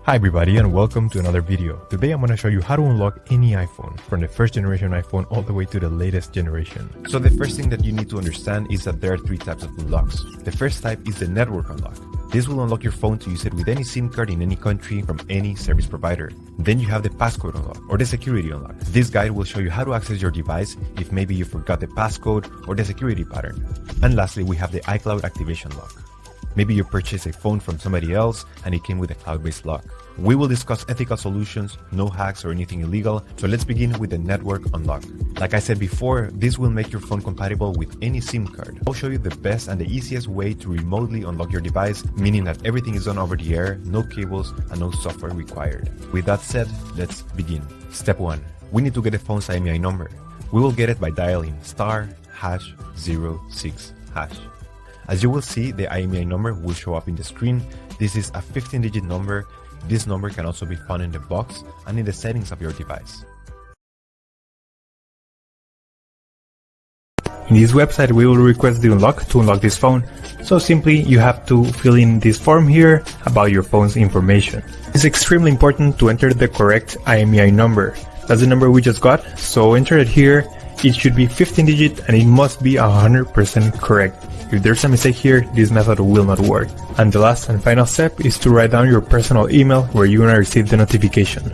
Hi everybody and welcome to another video. Today I'm going to show you how to unlock any iPhone, from the first generation iPhone all the way to the latest generation. So the first thing that you need to understand is that there are three types of unlocks. The first type is the network unlock. This will unlock your phone to use it with any SIM card in any country from any service provider. Then you have the passcode unlock or the security unlock. This guide will show you how to access your device if maybe you forgot the passcode or the security pattern. And lastly, we have the iCloud activation lock. Maybe you purchased a phone from somebody else and it came with a cloud-based lock. We will discuss ethical solutions, no hacks or anything illegal, so let's begin with the network unlock. Like I said before, this will make your phone compatible with any SIM card. I'll show you the best and the easiest way to remotely unlock your device, meaning that everything is done over the air, no cables and no software required. With that said, let's begin. Step 1. We need to get the phone's IMEI number. We will get it by dialing *#06#. As you will see, the IMEI number will show up in the screen. This is a 15-digit number. This number can also be found in the box and in the settings of your device. In this website we will request the unlock to unlock this phone, so simply you have to fill in this form here about your phone's information. It's extremely important to enter the correct IMEI number. That's the number we just got, so enter it here. It should be 15-digit and it must be 100% correct. If there's a mistake here, this method will not work. And the last and final step is to write down your personal email where you're gonna receive the notification.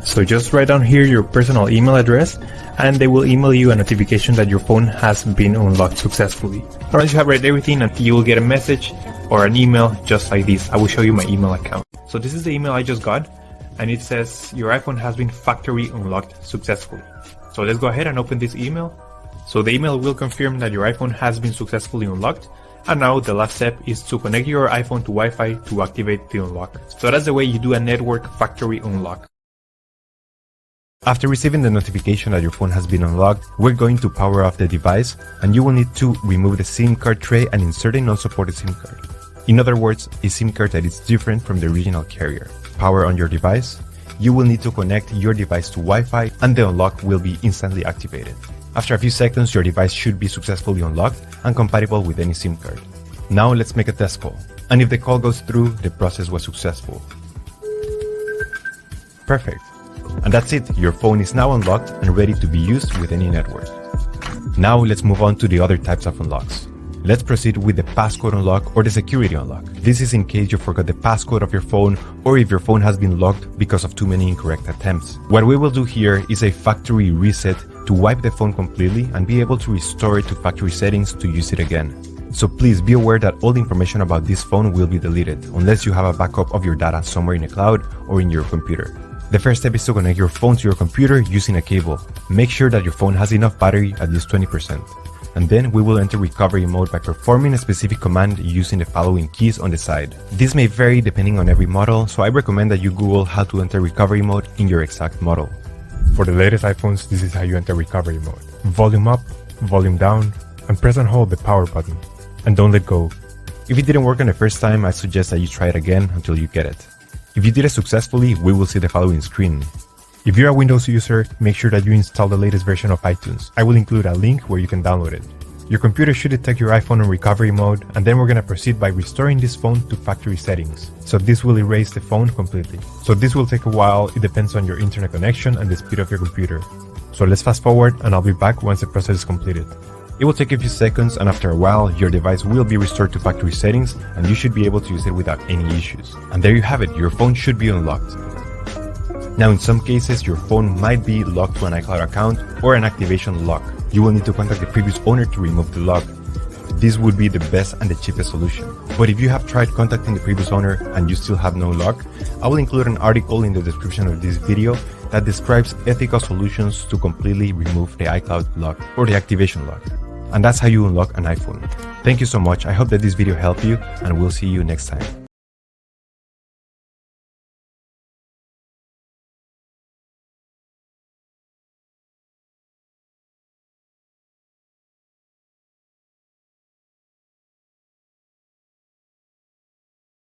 So just write down here your personal email address and they will email you a notification that your phone has been unlocked successfully. Once you have read everything, you will get a message or an email just like this. I will show you my email account. So this is the email I just got and it says your iPhone has been factory unlocked successfully. So let's go ahead and open this email. So the email will confirm that your iPhone has been successfully unlocked, and now the last step is to connect your iPhone to Wi-Fi to activate the unlock. So that's the way you do a network factory unlock. After receiving the notification that your phone has been unlocked, we're going to power off the device and you will need to remove the SIM card tray and insert a non-supported SIM card. In other words, a SIM card that is different from the original carrier. Power on your device. You will need to connect your device to Wi-Fi and the unlock will be instantly activated. After a few seconds, your device should be successfully unlocked and compatible with any SIM card. Now let's make a test call. And if the call goes through, the process was successful. Perfect. And that's it. Your phone is now unlocked and ready to be used with any network. Now let's move on to the other types of unlocks. Let's proceed with the passcode unlock or the security unlock. This is in case you forgot the passcode of your phone or if your phone has been locked because of too many incorrect attempts. What we will do here is a factory reset to wipe the phone completely and be able to restore it to factory settings to use it again. So please be aware that all the information about this phone will be deleted unless you have a backup of your data somewhere in the cloud or in your computer. The first step is to connect your phone to your computer using a cable. Make sure that your phone has enough battery, at least 20%. And then we will enter recovery mode by performing a specific command using the following keys on the side. This may vary depending on every model, so I recommend that you Google how to enter recovery mode in your exact model. For the latest iPhones, this is how you enter recovery mode. Volume up, volume down, and press and hold the power button. And don't let go. If it didn't work on the first time, I suggest that you try it again until you get it. If you did it successfully, we will see the following screen. If you're a Windows user, make sure that you install the latest version of iTunes. I will include a link where you can download it. Your computer should detect your iPhone in recovery mode, and then we're going to proceed by restoring this phone to factory settings. So this will erase the phone completely. So this will take a while, it depends on your internet connection and the speed of your computer. So let's fast forward and I'll be back once the process is completed. It will take a few seconds and after a while, your device will be restored to factory settings and you should be able to use it without any issues. And there you have it, your phone should be unlocked. Now in some cases, your phone might be locked to an iCloud account or an activation lock. You will need to contact the previous owner to remove the lock. This would be the best and the cheapest solution. But if you have tried contacting the previous owner and you still have no lock, I will include an article in the description of this video that describes ethical solutions to completely remove the iCloud lock or the activation lock. And that's how you unlock an iPhone. Thank you so much. I hope that this video helped you and we'll see you next time.